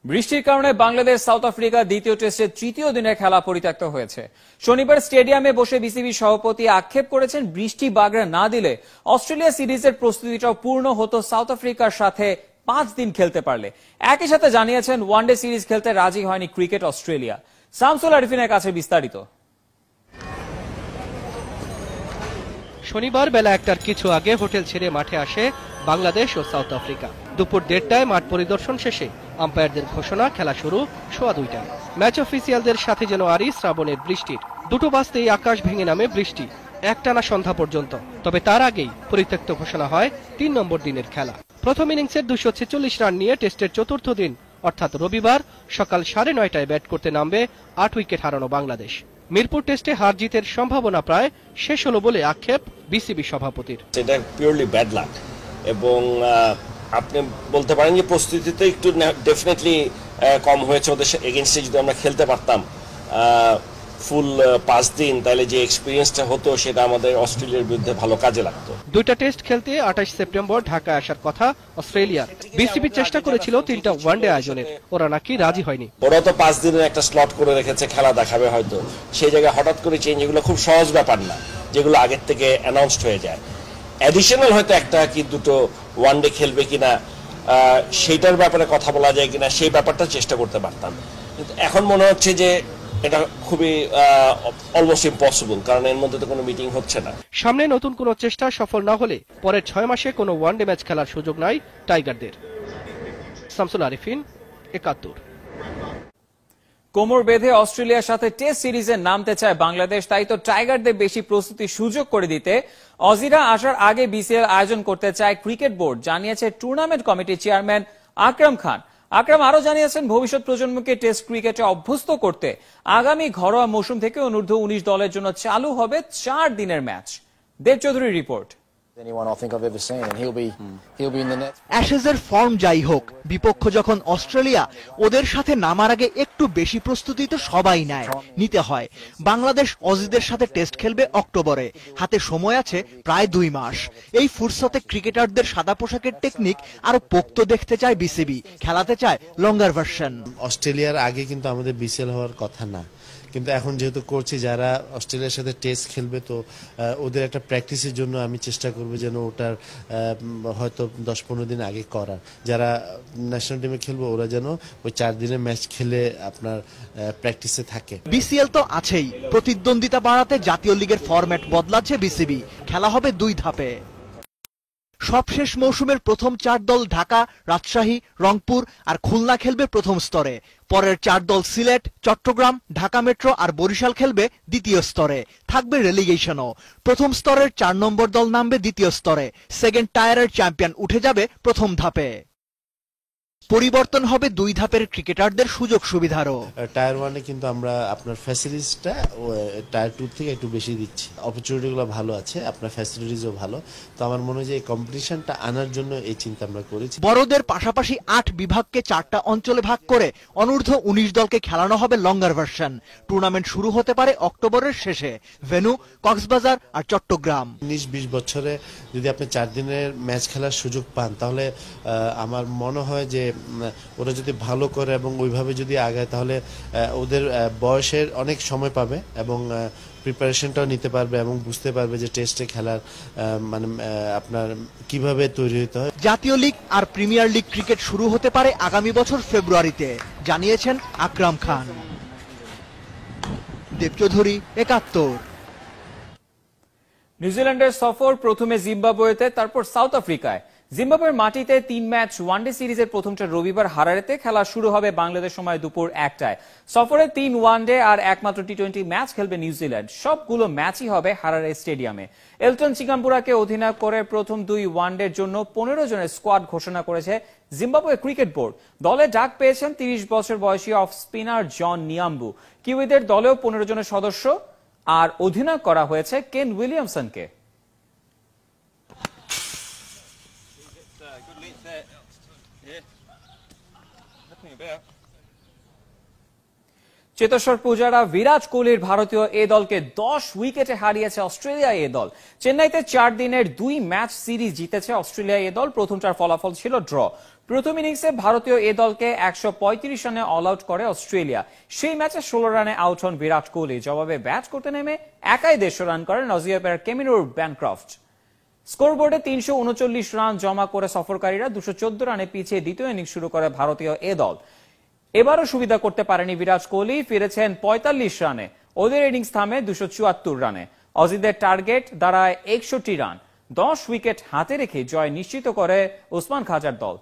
বৃষ্টির কারণে Bangladesh south Africa দ্বিতীয় টেস্টের তৃতীয় দিনের খেলা পরিত্যক্ত হয়েছে। শনিবার স্টেডিয়ামে বসে বিসিবি সভাপতি আক্ষেপ করেছেন, বৃষ্টি বাগড়া না দিলে অস্ট্রেলিয়া সিরিজের প্রস্তুতিটাও পূর্ণ হতো সাউথ আফ্রিকার সাথে 5 দিন খেলতে পারলে। একই সাথে জানিয়েছেন, ওয়ানডে সিরিজ খেলতে রাজি হয়নি ক্রিকেট অস্ট্রেলিয়া। শামসুল আরিফিনের কাছে বিস্তারিত। শনিবার বেলা 1টার কিছু আগে হোটেল ছেড়ে মাঠে আসে বাংলাদেশ ও সাউথ আফ্রিকা। দুপুর 1:30টায় মাঠ পরিদর্শন শেষে আম্পায়ারদের ঘোষণা, খেলা শুরু 2:15টায়। ম্যাচ অফিসিয়ালদের সাথে যেন আরই শ্রাবণের বৃষ্টির। 2টো বাজতেই আকাশ ভেঙে নামে বৃষ্টি, একটানা সন্ধ্যা পর্যন্ত। তবে তার আগেই পরিত্যক্ত ঘোষণা হয় 3 নম্বর দিনের খেলা। প্রথম ইনিংসের 246 রান নিয়ে টেস্টের চতুর্থ দিন অর্থাৎ রবিবার সকাল 9:30টায় ব্যাট করতে নামবে 8 উইকেট হারানো বাংলাদেশ। মিরপুর টেস্টে হার জিতের সম্ভাবনা প্রায় শেষ হলো বলে আক্ষেপ বিসিবি সভাপতির। এটা পিওরলি ব্যাড লাক, এবং আপনি বলতে পারেন যে প্রস্তুতিতে একটু ডেফিনেটলি কম হয়েছে ওদের এগেইনস্টে। যদি আমরা খেলতে পারতাম ফুল 5 দিন, তাহলে যে এক্সপিরিয়েন্সটা হতো সেটা আমাদের অস্ট্রেলিয়ার বিরুদ্ধে ভালো কাজে লাগতো। 2টা টেস্ট খেলতে 28 সেপ্টেম্বর ঢাকায় আসার কথা অস্ট্রেলিয়ার। বিসিবি চেষ্টা করেছিল 3টা ওয়ানডে আয়োজনের, ওরা নাকি রাজি হয়নি। ওরা তো 5 দিনের একটা স্লট করে রেখেছে, খেলা দেখাবে হয়তো। সেই জায়গায় হঠাৎ করে চেঞ্জ, এগুলো খুব সহজ ব্যাপার না, যেগুলো আগের থেকে অ্যানাউন্সড হয়ে যায়। অ্যাডিশনাল হয়তো একটা কি দুটো ওয়ানডে খেলবে কিনা সেইটার ব্যাপারে কথা বলা যায় কিনা, সেই ব্যাপারটা চেষ্টা করতে পারতাম। কিন্তু এখন মনে হচ্ছে যে এটা খুবই অলমোস্ট ইম্পসিবল, কারণ এর মধ্যে তো কোনো মিটিং হচ্ছে না। সামনে নতুন কোনো চেষ্টা সফল না হলে পরের 6 মাসে কোনো ওয়ানডে ম্যাচ খেলার সুযোগ নাই টাইগারদের। শামসুল আরিফিন, 71। কোমর বেঁধে অস্ট্রেলিয়ার সাথে টেস্ট সিরিজে নামতে চায় বাংলাদেশ, তাই তো টাইগারদের বেশি প্রস্তুতির সুযোগ করে দিতে অজিরা আসার আগে বিসিএল আয়োজন করতে চায় ক্রিকেট বোর্ড, জানিয়েছে টুর্নামেন্ট কমিটির চেয়ারম্যান আকরাম খান। আকরাম আরো জানিয়েছেন, ভবিষ্যৎ প্রজন্মকে টেস্ট ক্রিকেটে অভ্যস্ত করতে আগামী ঘরোয়া মৌসুম থেকে অনূর্ধ্ব 19 দলের জন্য চালু হবে 4 দিনের ম্যাচ। দেব চৌধুরীর রিপোর্ট। অ্যাশেজের ফর্ম যাই হোক, বিপক্ষ যখন অস্ট্রেলিয়া, ওদের সাথে নামার আগে একটু বেশি প্রস্তুতি তো সবাই নিতে হয়। বাংলাদেশ অজিদের সাথে টেস্ট খেলবে অক্টোবরে, হাতে সময় আছে প্রায় 2 মাস। এই ফুরসতে ক্রিকেটারদের সাদা পোশাকের টেকনিক আরো পোক্ত দেখতে চায় বিসিবি, খেলাতে চায় লঙ্গার ভার্সন। অস্ট্রেলিয়ার আগে কিন্তু আমাদের বিসিএল হওয়ার কথা না, কিন্তু এখন যেহেতু করছি, যারা অস্ট্রেলিয়ার সাথে টেস্ট খেলবে, তো ওদের একটা প্র্যাকটিসের জন্য আমি চেষ্টা করবো যেন ওটার হয়তো 10-15 দিন আগে করার। যারা ন্যাশনাল টিমে খেলবে ওরা যেন ওই 4 দিনের ম্যাচ খেলে আপনার প্র্যাকটিসে থাকে। বিসিএল তো আছেই, প্রতিদ্বন্দ্বিতা বাড়াতে জাতীয় লিগের ফরম্যাট বদলাচ্ছে বিসিবি, খেলা হবে 2 ধাপে। সবশেষ মৌসুমের প্রথম 4 দল ঢাকা, রাজশাহী, রংপুর আর খুলনা খেলবে প্রথম স্তরে। পরের 4 দল সিলেট, চট্টগ্রাম, ঢাকা মেট্রো আর বরিশাল খেলবে দ্বিতীয় স্তরে। থাকবে রেলিগেশনও। প্রথম স্তরের 4 নম্বর দল নামবে দ্বিতীয় স্তরে। সেকেন্ড টায়ারের চ্যাম্পিয়ন উঠে যাবে প্রথম ধাপে। পরিবর্তন হবে 2 ধাপের ক্রিকেটারদের সুযোগ সুবিধারও। টায়ার 1-এ কিন্তু আমরা আপনার ফ্যাসিলিটিসটা টায়ার 2 থেকে একটু বেশি দিচ্ছি, অপরচুনিটিগুলো ভালো আছে, আপনার ফ্যাসিলিটিসও ভালো। তো আমার মনে হয় যে এই কম্পিটিশনটা আনার জন্য এই চিন্তা আমরা করেছি। বড়দের পাশাপাশি 8 বিভাগকে 4টা অঞ্চলে ভাগ করে অনূর্ধ্ব 19 দলকে খেলানো হবে লঙ্গার ভার্সন। টুর্নামেন্ট শুরু হতে পারে অক্টোবরের শেষে। ভেন্যু কক্সবাজার আর চট্টগ্রাম। 19-20 বছরে যদি আপনি 4 দিনের ম্যাচ খেলার সুযোগ পান, তাহলে আমার মনে হয় যে ওরা যদি ভালো করে এবং ওইভাবে যদি আগায়, তাহলে ওদের বয়সের অনেক সময় পাবে এবং প্রিপারেশনটাও নিতে পারবে এবং বুঝতে পারবে যে টেস্টে খেলার মানে আপনার কিভাবে তৈরি হতে হয়। জাতীয় লিগ আর প্রিমিয়ার লিগ ক্রিকেট শুরু হতে পারে আগামী বছর ফেব্রুয়ারিতে, জানিয়েছেন আকরাম খান। দেব চৌধুরী, 71। নিউজিল্যান্ডের সফর প্রথমে জিম্বাবুয়েতে, তারপর সাউথ আফ্রিকায়। জিম্বাবুয়ের মাটিতে 3 ম্যাচ ওয়ানডে সিরিজের প্রথমটা রবিবার হারারেতে, খেলা শুরু হবে বাংলাদেশ সময় দুপুর 1টায়। সফরে 3 ওয়ানডে আর একমাত্র টি20 ম্যাচ খেলবে নিউজিল্যান্ড। সবগুলো ম্যাচই হবে হারারে স্টেডিয়ামে। এলটন চিকাম্বুরাকে অধিনায়ক করে প্রথম 2 ওয়ানডের জন্য 15 জনের স্কোয়াড ঘোষণা করেছে জিম্বাবুয়ে ক্রিকেট বোর্ড। দলে ডাক পেয়েছেন 30 বছর বয়সী অফ স্পিনার জন নিয়াম্বু। কিউইদের দলেও 15 জনের সদস্য, আর অধিনায়ক করা হয়েছে কেন উইলিয়ামসনকে। চেতেশ্বর পূজারা বিরাট কোহলির ভারতীয় এ দলকে 10 উইকেটে হারিয়েছে অস্ট্রেলিয়া এ দল। চেন্নাইতে 4 দিনের 2 ম্যাচ সিরিজ জিতেছে অস্ট্রেলিয়া এ দল। প্রথমটার ফলাফল ছিল ড্র। প্রথম ইনিংসে ভারতীয় এ দলকে 135 রানে অল আউট করে অস্ট্রেলিয়া। সেই ম্যাচে 16 রানে আউট হন বিরাট কোহলি। জবাবে ব্যাট করতে নেমে একাই 150 রান করেন অজিয়ার কেমিনুর ব্যানক্রফট। স্কোরবোর্ডে 339 রান জমা করে সফরকারীরা 214 রানে পিছিয়ে দ্বিতীয় ইনিংস শুরু করে ভারতীয় এ দল। এবারও সুবিধা করতে পারেনি বিরাট কোহলি, ফিরেছেন 45 রানে। ওদের ইনিংস থামে 274 রানে। অজিদের টার্গেট দাঁড়ায় 61 রান। 10 উইকেট হাতে রেখে জয় নিশ্চিত করে ওসমান খাজার দল।